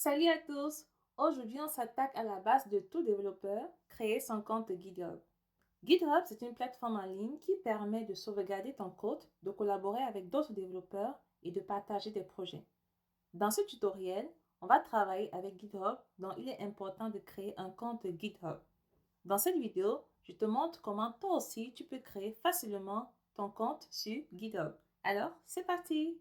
Salut à tous! Aujourd'hui, on s'attaque à la base de tout développeur, créer son compte GitHub. GitHub, c'est une plateforme en ligne qui permet de sauvegarder ton code, de collaborer avec d'autres développeurs et de partager des projets. Dans ce tutoriel, on va travailler avec GitHub, dont il est important de créer un compte GitHub. Dans cette vidéo, je te montre comment toi aussi tu peux créer facilement ton compte sur GitHub. Alors, c'est parti!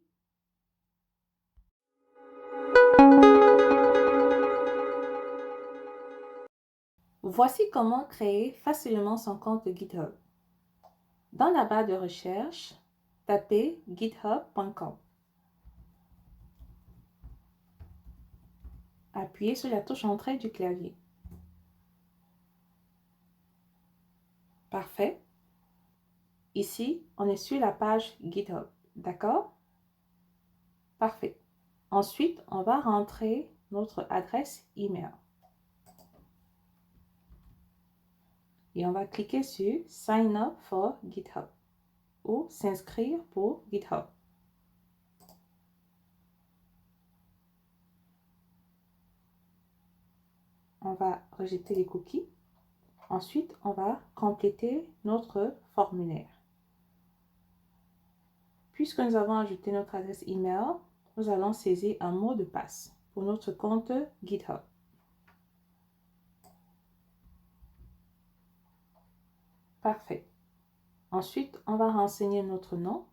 Voici comment créer facilement son compte GitHub. Dans la barre de recherche, tapez github.com. Appuyez sur la touche Entrée du clavier. Parfait. Ici, on est sur la page GitHub. D'accord? Parfait. Ensuite, on va rentrer notre adresse email. Et on va cliquer sur Sign up for GitHub ou s'inscrire pour GitHub. On va rejeter les cookies. Ensuite, on va compléter notre formulaire. Puisque nous avons ajouté notre adresse email, nous allons saisir un mot de passe pour notre compte GitHub. Parfait. Ensuite, on va renseigner notre nom.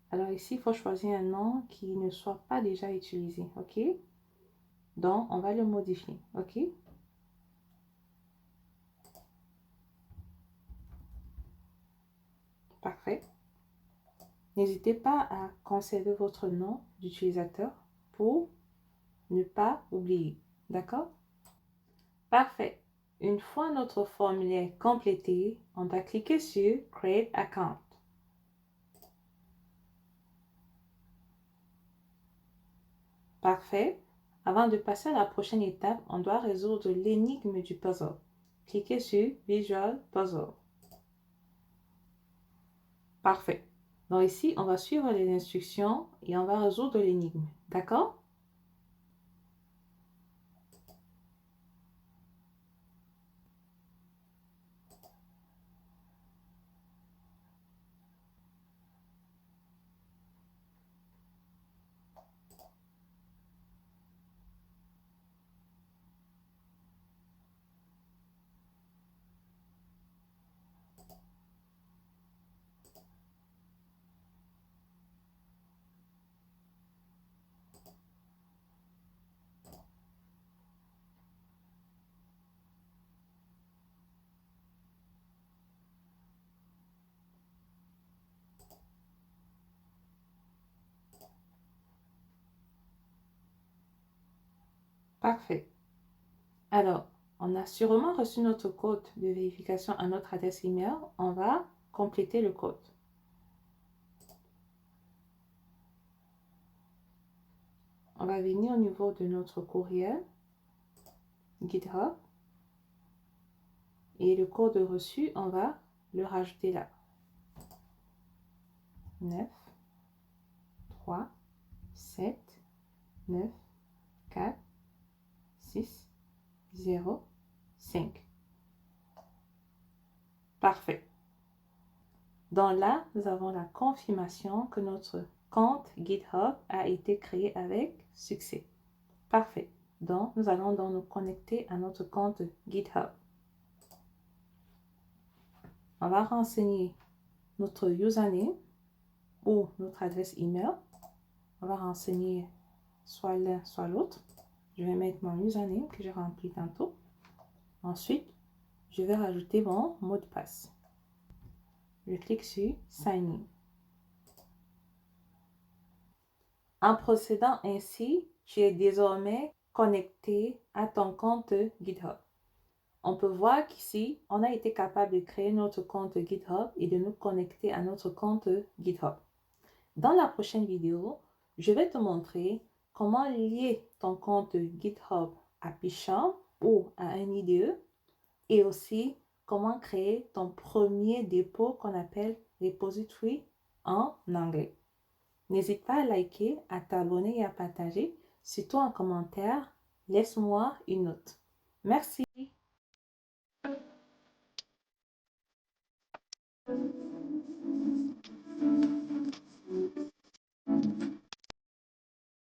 Alors ici, il faut choisir un nom qui ne soit pas déjà utilisé, ok? Donc, on va le modifier, ok? Parfait. N'hésitez pas à conserver votre nom d'utilisateur pour ne pas oublier, d'accord? Parfait. Une fois notre formulaire complété, on va cliquer sur Create Account. Parfait. Avant de passer à la prochaine étape, on doit résoudre l'énigme du puzzle. Cliquez sur Visual Puzzle. Parfait. Donc ici, on va suivre les instructions et on va résoudre l'énigme. D'accord? Parfait. Alors, on a sûrement reçu notre code de vérification à notre adresse email. On va compléter le code. On va venir au niveau de notre courriel GitHub et le code reçu, on va le rajouter là. 9, 3, 7, 9, 4, 6, 0, 5. Parfait. Donc là, nous avons la confirmation que notre compte GitHub a été créé avec succès. Parfait. Donc, nous allons donc nous connecter à notre compte GitHub. On va renseigner notre username ou notre adresse email. On va renseigner soit l'un, soit l'autre. Je vais mettre mon username que j'ai rempli tantôt. Ensuite, je vais rajouter mon mot de passe. Je clique sur Sign in. En procédant ainsi, tu es désormais connecté à ton compte GitHub. On peut voir qu'ici, on a été capable de créer notre compte GitHub et de nous connecter à notre compte GitHub. Dans la prochaine vidéo, je vais te montrer comment lier ton compte GitHub à Pisham ou à un IDE et aussi comment créer ton premier dépôt qu'on appelle repository en anglais. N'hésite pas à liker, à t'abonner et à partager. Surtout en commentaire, laisse-moi une note. Merci.